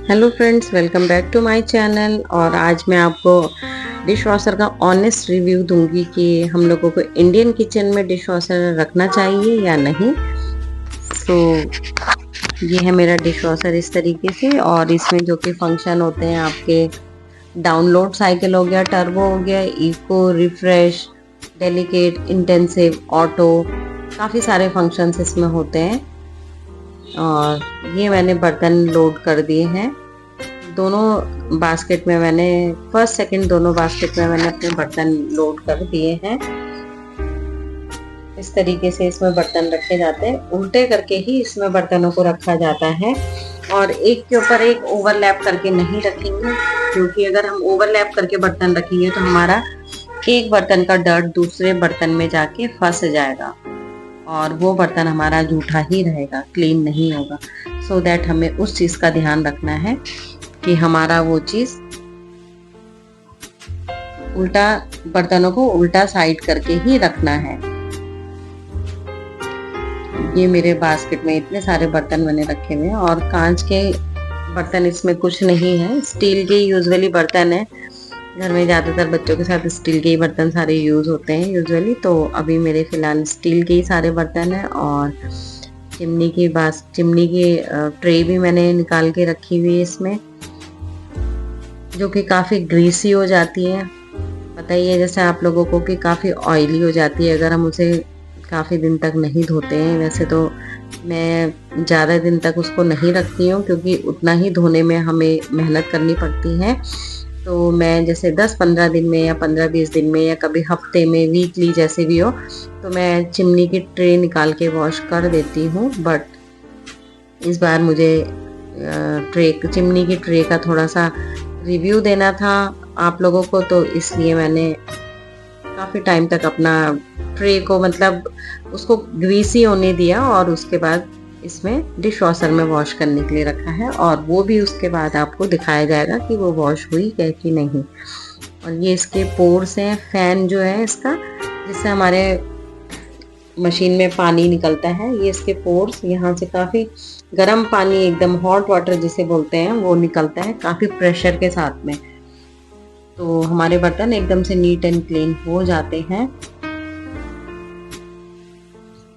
Hello friends, welcome back to my channel. और आज मैं आपको डिश वॉशर का ऑनेस्ट रिव्यू दूंगी कि हम लोगों को इंडियन किचन में डिश वॉशर रखना चाहिए या नहीं। ये है मेरा डिश वॉशर इस तरीके से। और इसमें जो कि फंक्शन होते हैं आपके, डाउनलोड साइकिल हो गया, टर्बो हो गया, eco, refresh, delicate, intensive, auto, काफ़ी सारे फंक्शंस इसमें होते हैं। और ये मैंने बर्तन लोड कर दिए हैं दोनों बास्केट में। मैंने फर्स्ट सेकंड दोनों बास्केट में मैंने अपने बर्तन लोड कर दिए हैं। इस तरीके से इसमें बर्तन रखे जाते हैं, उल्टे करके ही इसमें बर्तनों को रखा जाता है। और एक के ऊपर एक ओवरलैप करके नहीं रखेंगे, क्योंकि अगर हम ओवरलैप करके बर्तन रखेंगे तो हमारा एक बर्तन का डर्ट दूसरे बर्तन में जाके फंस जाएगा और वो बर्तन हमारा जूठा ही रहेगा, क्लीन नहीं होगा। सो दैट हमें उस चीज का ध्यान रखना है कि हमारा वो चीज उल्टा, बर्तनों को उल्टा साइड करके ही रखना है। ये मेरे बास्केट में इतने सारे बर्तन मैंने रखे हुए हैं और कांच के बर्तन इसमें कुछ नहीं है, स्टील के यूजुअली बर्तन है। घर में ज्यादातर बच्चों के साथ स्टील के ही बर्तन सारे यूज होते हैं यूजुअली। तो अभी मेरे फिलहाल स्टील के ही सारे बर्तन हैं। और चिमनी की ट्रे भी मैंने निकाल के रखी हुई है इसमें, जो कि काफ़ी ग्रीसी हो जाती है। पता ही है जैसे आप लोगों को कि काफ़ी ऑयली हो जाती है अगर हम उसे काफ़ी दिन तक नहीं धोते हैं। वैसे तो मैं ज़्यादा दिन तक उसको नहीं रखती हूँ, क्योंकि उतना ही धोने में हमें मेहनत करनी पड़ती है। तो मैं जैसे 10-15 दिन में या 15-20 दिन में या कभी हफ्ते में, वीकली जैसे भी हो, तो मैं चिमनी की ट्रे निकाल के वॉश कर देती हूँ। बट इस बार मुझे चिमनी की ट्रे का थोड़ा सा रिव्यू देना था आप लोगों को, तो इसलिए मैंने काफ़ी टाइम तक अपना ट्रे को, मतलब उसको ग्रीसी होने दिया और उसके बाद इसमें डिश वॉशर में वॉश करने के लिए रखा है। और वो भी उसके बाद आपको दिखाया जाएगा कि वो वॉश हुई है कि नहीं। और ये इसके पोर्स हैं, फैन जो है इसका, जिससे हमारे मशीन में पानी निकलता है। ये इसके पोर्स, यहाँ से काफ़ी गर्म पानी, एकदम हॉट वाटर जिसे बोलते हैं, वो निकलता है काफ़ी प्रेशर के साथ में। तो हमारे बर्तन एकदम से नीट एंड क्लीन हो जाते हैं।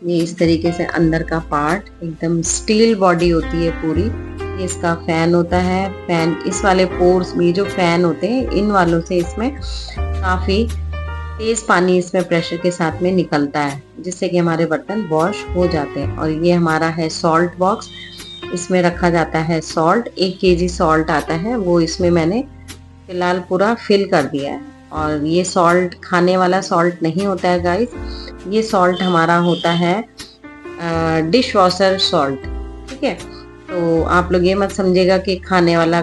ये इस तरीके से अंदर का पार्ट एकदम स्टील बॉडी होती है पूरी। ये इसका फैन होता है। फैन, इस वाले पोर्स में जो फैन होते हैं, इन वालों से इसमें काफ़ी तेज पानी इसमें प्रेशर के साथ में निकलता है, जिससे कि हमारे बर्तन वॉश हो जाते हैं। और ये हमारा है सॉल्ट बॉक्स, इसमें रखा जाता है सॉल्ट। 1 केजी सॉल्ट आता है, वो इसमें मैंने फिलहाल पूरा फिल कर दिया है। और ये सॉल्ट खाने वाला सॉल्ट नहीं होता है गाइस, ये सॉल्ट हमारा होता है डिश वॉशर सॉल्ट, ठीक है। तो आप लोग ये मत समझिएगा कि खाने वाला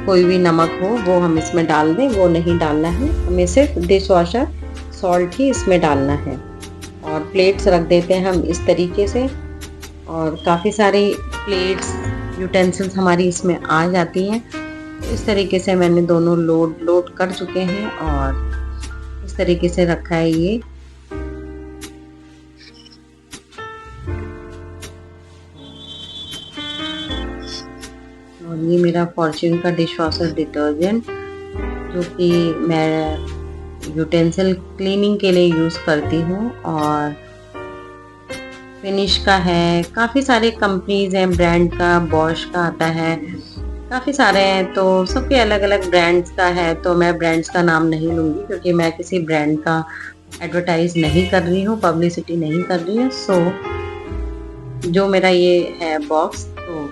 कोई भी नमक हो वो हम इसमें डाल दें, वो नहीं डालना है। हमें सिर्फ डिश वॉशर सॉल्ट ही इसमें डालना है। और प्लेट्स रख देते हैं हम इस तरीके से। और काफ़ी सारी प्लेट्स, यूटेंसिल्स हमारी इसमें आ जाती हैं। इस तरीके से मैंने दोनों लोड कर चुके हैं और इस तरीके से रखा है ये। और ये मेरा फॉर्च्यून का डिश वॉशर डिटर्जेंट, जो कि मैं यूटेंसिल क्लीनिंग के लिए यूज़ करती हूँ। और फिनिश का है, काफ़ी सारे कंपनीज हैं, ब्रांड का, बॉश का आता है, काफ़ी सारे हैं। तो सबके अलग अलग ब्रांड्स का है, तो मैं ब्रांड्स का नाम नहीं लूँगी, क्योंकि मैं किसी ब्रांड का एडवर्टाइज नहीं कर रही हूँ, पब्लिसिटी नहीं कर रही हूँ। जो मेरा ये है बॉक्स, तो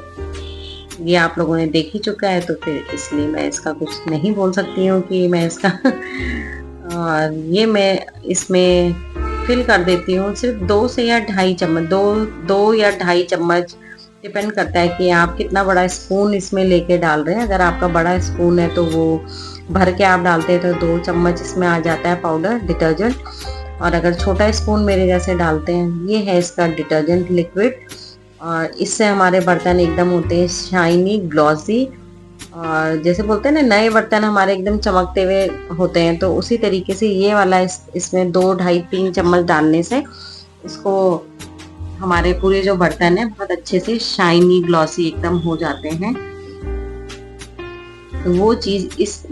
ये आप लोगों ने देख ही चुका है, तो फिर इसलिए मैं इसका कुछ नहीं बोल सकती हूँ कि मैं इसका और ये मैं इसमें फिल कर देती हूँ सिर्फ 2 से या 2.5 चम्मच, 2 या 2.5 चम्मच, डिपेंड करता है कि आप कितना बड़ा स्पून इसमें लेके डाल रहे हैं। अगर आपका बड़ा स्पून है तो वो भर के आप डालते हैं तो 2 चम्मच इसमें आ जाता है पाउडर डिटर्जेंट। और अगर छोटा स्पून मेरे जैसे डालते हैं, ये है इसका डिटर्जेंट लिक्विड। और इससे हमारे बर्तन एकदम होते हैं शाइनी, ग्लॉसी। और जैसे बोलते हैं ना, नए बर्तन हमारे एकदम चमकते हुए होते हैं, तो उसी तरीके से ये वाला इसमें 2, 2.5, 3 चम्मच डालने से इसको, हमारे पूरे जो बर्तन है बहुत अच्छे से शाइनी, ग्लॉसी एकदम हो जाते हैं। तो वो चीज़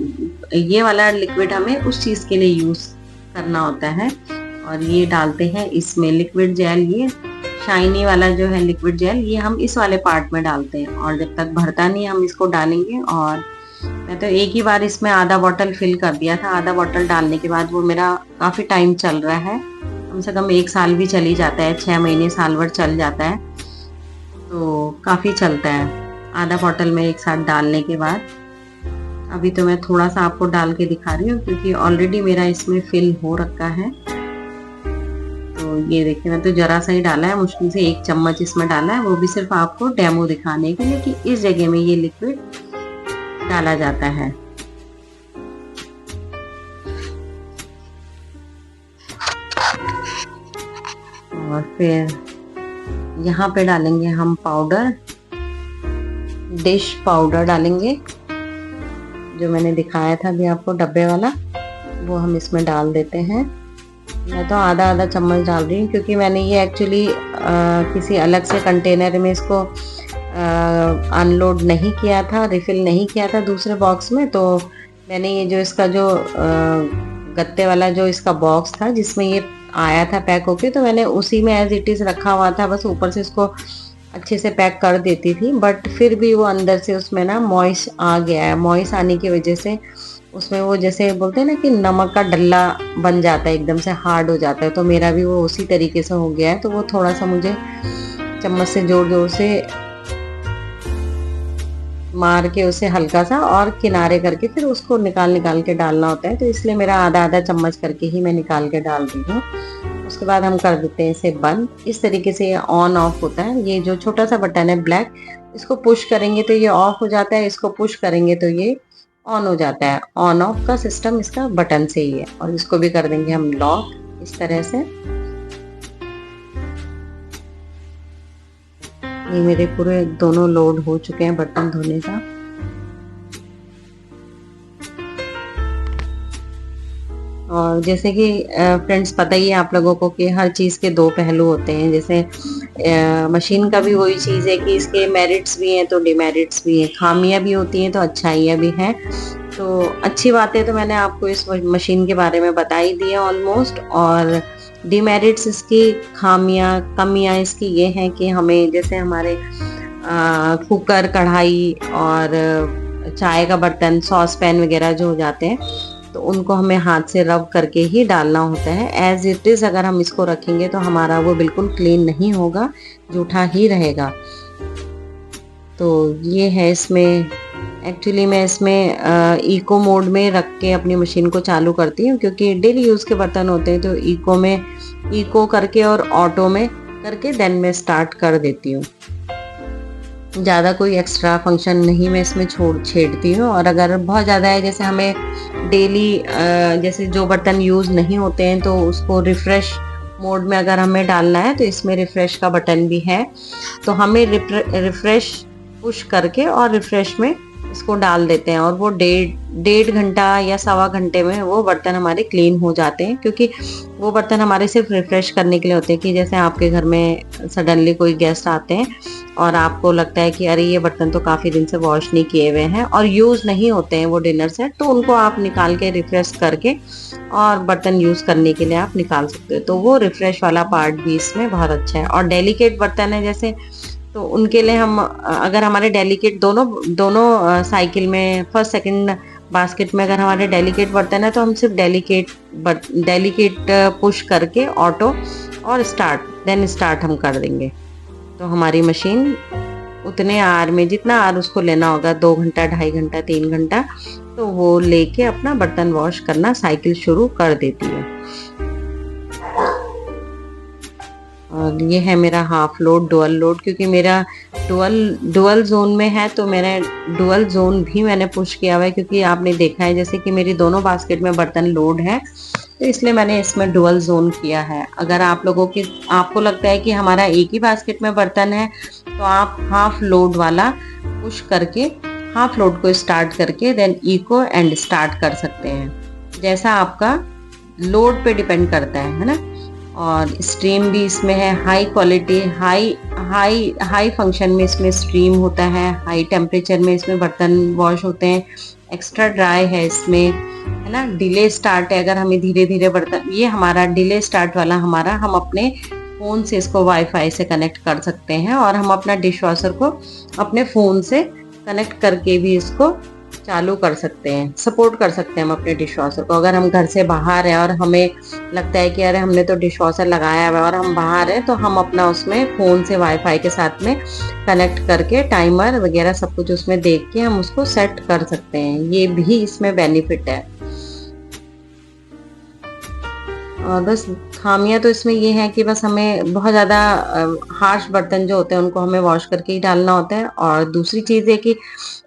ये वाला लिक्विड हमें उस चीज़ के लिए यूज़ करना होता है। और ये डालते हैं इसमें लिक्विड जेल, ये शाइनी वाला जो है लिक्विड जेल, ये हम इस वाले पार्ट में डालते हैं और जब तक भरता नहीं हम इसको डालेंगे। और मैं तो एक ही बार इसमें आधा बॉटल फिल कर दिया था। आधा बॉटल डालने के बाद वो मेरा काफ़ी टाइम चल रहा है, कम से कम 1 साल भी चल ही जाता है, 6 महीने साल भर चल जाता है, तो काफ़ी चलता है आधा बॉटल में एक साथ डालने के बाद। अभी तो मैं थोड़ा सा आपको डाल के दिखा रही हूँ क्योंकि ऑलरेडी मेरा इसमें फिल हो रखा है। तो ये देखिए मैं तो जरा सा ही डाला है, मुश्किल से 1 चम्मच इसमें डाला है, वो भी सिर्फ आपको डेमो दिखाने के लिए कि इस जगह में ये लिक्विड डाला जाता है। और फिर यहाँ पे डालेंगे हम पाउडर, डिश पाउडर डालेंगे, जो मैंने दिखाया था अभी आपको डब्बे वाला, वो हम इसमें डाल देते हैं। मैं तो आधा आधा चम्मच डाल रही हूँ क्योंकि मैंने ये एक्चुअली किसी अलग से कंटेनर में इसको अनलोड नहीं किया था, रिफिल नहीं किया था दूसरे बॉक्स में। तो मैंने ये जो इसका जो गत्ते वाला जो इसका बॉक्स था जिसमें ये आया था पैक होके, तो मैंने उसी में एज इट इज़ रखा हुआ था, बस ऊपर से इसको अच्छे से पैक कर देती थी। बट फिर भी वो अंदर से उसमें ना मॉइस आ गया है। मॉइस आने की वजह से उसमें वो जैसे बोलते हैं ना कि नमक का डल्ला बन जाता है, एकदम से हार्ड हो जाता है, तो मेरा भी वो उसी तरीके से हो गया है। तो वो थोड़ा सा मुझे चम्मच से जोर जोर से मार के उसे हल्का सा और किनारे करके फिर उसको निकाल के डालना होता है। तो इसलिए मेरा आधा आधा चम्मच करके ही मैं निकाल के डाल रही हूँ। उसके बाद हम कर देते हैं इसे बंद। इस तरीके से ये ऑन ऑफ होता है। ये जो छोटा सा बटन है ब्लैक, इसको पुश करेंगे तो ये ऑफ हो जाता है, इसको पुश करेंगे तो ये ऑन हो जाता है। ऑन ऑफ का सिस्टम इसका बटन से ही है। और इसको भी कर देंगे हम लॉक इस तरह से। ये मेरे पूरे दोनों लोड हो चुके हैं बर्तन धोने का। और जैसे कि फ्रेंड्स पता ही है आप लोगों को कि हर चीज़ के 2 पहलू होते हैं। जैसे मशीन का भी वही चीज़ है कि इसके मेरिट्स भी हैं तो डिमेरिट्स भी हैं, खामियां भी होती हैं तो अच्छाइयाँ भी हैं। तो अच्छी बातें तो मैंने आपको इस मशीन के बारे में बता ही दी है ऑलमोस्ट। और डिमेरिट्स इसकी, खामियां कमियां इसकी ये हैं कि हमें जैसे हमारे कुकर, कढ़ाई और चाय का बर्तन, सॉस पैन वगैरह जो हो जाते हैं, तो उनको हमें हाथ से रब करके ही डालना होता है। एज इट इज़ अगर हम इसको रखेंगे तो हमारा वो बिल्कुल क्लीन नहीं होगा, जूठा ही रहेगा। तो ये है इसमें। एक्चुअली मैं इसमें इको मोड में रख के अपनी मशीन को चालू करती हूँ क्योंकि डेली यूज़ के बर्तन होते हैं। तो इको करके और ऑटो में करके देन मैं स्टार्ट कर देती हूँ। ज़्यादा कोई एक्स्ट्रा फंक्शन नहीं मैं इसमें छेड़ती हूँ। और अगर बहुत ज़्यादा है, जैसे हमें डेली जैसे जो बर्तन यूज़ नहीं होते हैं तो उसको रिफ़्रेश मोड में अगर हमें डालना है तो इसमें रिफ़्रेश का बटन भी है। तो हमें रिफ़्रेश पुश करके और रिफ़्रेश में इसको डाल देते हैं और वो डेढ़ घंटा या सवा घंटे में वो बर्तन हमारे क्लीन हो जाते हैं। क्योंकि वो बर्तन हमारे सिर्फ रिफ़्रेश करने के लिए होते हैं कि जैसे आपके घर में सडनली कोई गेस्ट आते हैं और आपको लगता है कि अरे ये बर्तन तो काफ़ी दिन से वॉश नहीं किए हुए हैं और यूज़ नहीं होते हैं वो डिनर सेट, तो उनको आप निकाल के रिफ़्रेश करके और बर्तन यूज़ करने के लिए आप निकाल सकते हो। तो वो रिफ़्रेश वाला पार्ट भी इसमें बहुत अच्छा है। और डेलिकेट बर्तन है जैसे, तो उनके लिए हम अगर हमारे डेलिकेट दोनों साइकिल में फर्स्ट सेकंड बास्केट में अगर हमारे डेलिकेट बर्तन है तो हम सिर्फ डेलिकेट पुश करके ऑटो और स्टार्ट हम कर देंगे। तो हमारी मशीन उतने आर में, जितना आर उसको लेना होगा, 2 घंटा, 2.5 घंटा, 3 घंटा, तो वो लेके अपना बर्तन वॉश करना साइकिल शुरू कर देती है। और ये है मेरा हाफ लोड, डुअल लोड, क्योंकि मेरा डुअल जोन में है तो मैंने डुअल जोन भी मैंने पुश किया हुआ है। क्योंकि आपने देखा है जैसे कि मेरी दोनों बास्केट में बर्तन लोड है, तो इसलिए मैंने इसमें डुअल जोन किया है। अगर आपको लगता है कि हमारा एक ही बास्केट में बर्तन है तो आप हाफ लोड वाला पुश करके हाफ लोड को स्टार्ट करके देन इको एंड स्टार्ट कर सकते हैं। जैसा आपका लोड पे डिपेंड करता है ना। और स्ट्रीम भी इसमें है, हाई क्वालिटी, हाई फंक्शन में इसमें स्ट्रीम होता है, हाई टेम्परेचर में इसमें बर्तन वॉश होते हैं। एक्स्ट्रा ड्राई है इसमें, है ना। डिले स्टार्ट है, अगर हमें धीरे धीरे बर्तन, ये हमारा डिले स्टार्ट वाला हमारा, हम अपने फोन से इसको वाईफाई से कनेक्ट कर सकते हैं और हम अपना डिश वॉशर को अपने फोन से कनेक्ट करके भी इसको चालू कर सकते हैं, सपोर्ट कर सकते हैं हम अपने डिश वॉशर को। अगर हम घर से बाहर हैं और हमें लगता है कि अरे हमने तो डिश वॉशर लगाया हुआ है और हम बाहर हैं, तो हम अपना उसमें फ़ोन से वाईफाई के साथ में कनेक्ट करके टाइमर वगैरह सब कुछ उसमें देख के हम उसको सेट कर सकते हैं। ये भी इसमें बेनिफिट है। और बस खामियां तो इसमें ये है कि बस हमें बहुत ज़्यादा हार्श बर्तन जो होते हैं उनको हमें वॉश करके ही डालना होता है। और दूसरी चीज़ है कि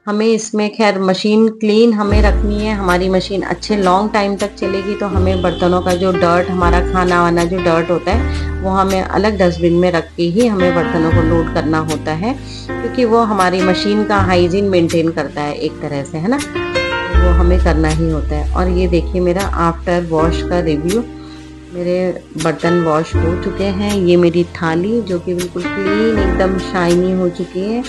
हमें इसमें खैर मशीन क्लीन हमें रखनी है, हमारी मशीन अच्छे लॉन्ग टाइम तक चलेगी, तो हमें बर्तनों का जो डर्ट, हमारा खाना वाना जो डर्ट होता है वो हमें अलग डस्टबिन में रख के ही हमें बर्तनों को लोड करना होता है, क्योंकि वो हमारी मशीन का हाइजीन मेंटेन करता है एक तरह से, है ना। तो वो हमें करना ही होता है। और ये देखिए मेरा आफ्टर वॉश का रिव्यू, मेरे बर्तन वॉश हो चुके हैं। ये मेरी थाली जो कि बिल्कुल क्लीन एकदम शाइनी हो चुकी है,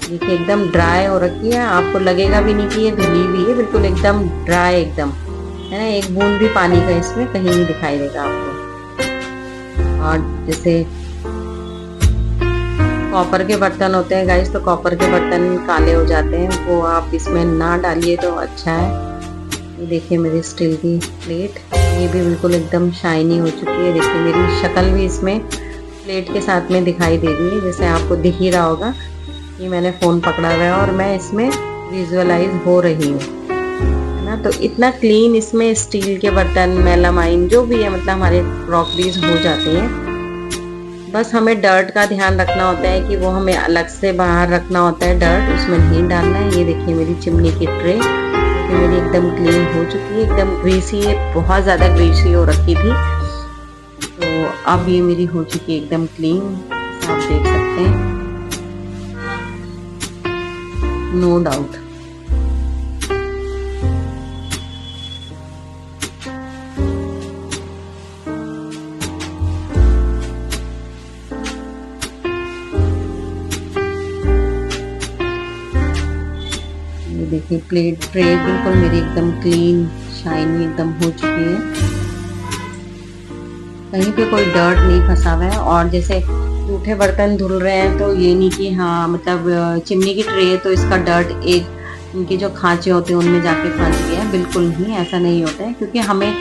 देखिए एकदम ड्राई हो रखी है, आपको लगेगा भी नहीं कि ये धुली हुई है, बिल्कुल एकदम ड्राई एकदम, है ना। एक बूंद भी पानी का इसमें कहीं नहीं दिखाई देगा आपको। और जैसे कॉपर के बर्तन होते हैं गाइस, तो कॉपर के बर्तन काले हो जाते हैं, वो आप इसमें ना डालिए तो अच्छा है। ये देखिए मेरी स्टील की प्लेट, ये भी बिल्कुल एकदम शाइनी हो चुकी है। देखिए मेरी शक्ल भी इसमें प्लेट के साथ में दिखाई दे रही है, जैसे आपको दिख ही रहा होगा कि मैंने फ़ोन पकड़ा हुआ है और मैं इसमें विजुअलाइज हो रही हूँ, है ना। तो इतना क्लीन इसमें स्टील के बर्तन, मेलामाइन जो भी है, मतलब हमारे क्रॉकरीज हो जाती हैं। बस हमें डर्ट का ध्यान रखना होता है कि वो हमें अलग से बाहर रखना होता है, डर्ट उसमें नहीं डालना है। ये देखिए मेरी चिमनी की ट्रे, मेरी एकदम क्लीन हो चुकी है, एकदम ग्रीसी है, बहुत ज़्यादा ग्रीसी हो रखी थी, तो अब ये मेरी हो चुकी है एकदम क्लीन, आप देख सकते हैं, नो डाउट। ये देखिए प्लेट ट्रे बिल्कुल मेरी एकदम क्लीन शाइनी एकदम हो चुकी है, कहीं पे कोई डर्ट नहीं फंसा हुआ है। और जैसे जूठे बर्तन धुल रहे हैं तो ये नहीं कि हाँ मतलब चिमनी की ट्रे है तो इसका डर्ट एक इनके जो खांचे होते हैं उनमें जाके फंस गया है, बिल्कुल नहीं, ऐसा नहीं होता है। क्योंकि हमें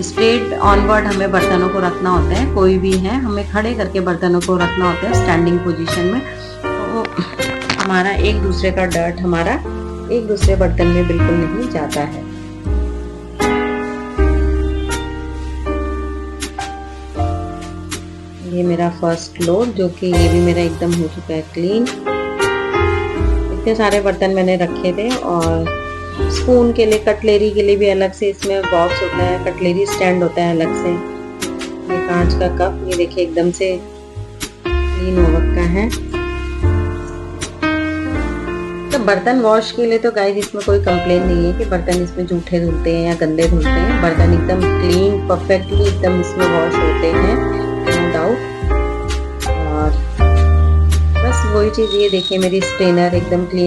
स्ट्रेट ऑनवर्ड हमें बर्तनों को रखना होता है, कोई भी है हमें खड़े करके बर्तनों को रखना होता है स्टैंडिंग पोजीशन में, तो हमारा एक दूसरे का डर्ट हमारा एक दूसरे बर्तन में बिल्कुल नहीं जाता है। ये मेरा फर्स्ट लोड, जो कि ये भी मेरा एकदम हो चुका है क्लीन। इतने सारे बर्तन मैंने रखे थे। और स्पून के लिए, कटलेरी के लिए भी अलग से इसमें बॉक्स होता है, कटलेरी स्टैंड होता है अलग से। ये कांच का कप, ये देखिए एकदम से क्लीन हो रखा है। तो बर्तन वॉश के लिए तो गाइस इसमें कोई कंप्लेन नहीं है कि बर्तन इसमें जूठे धुलते हैं या गंदे धुलते हैं, बर्तन एकदम क्लीन परफेक्टली एकदम इसमें वॉश होते हैं, नो डाउट। और बस वही चीज़, ये देखिए मेरी स्ट्रेनर एकदम क्लीन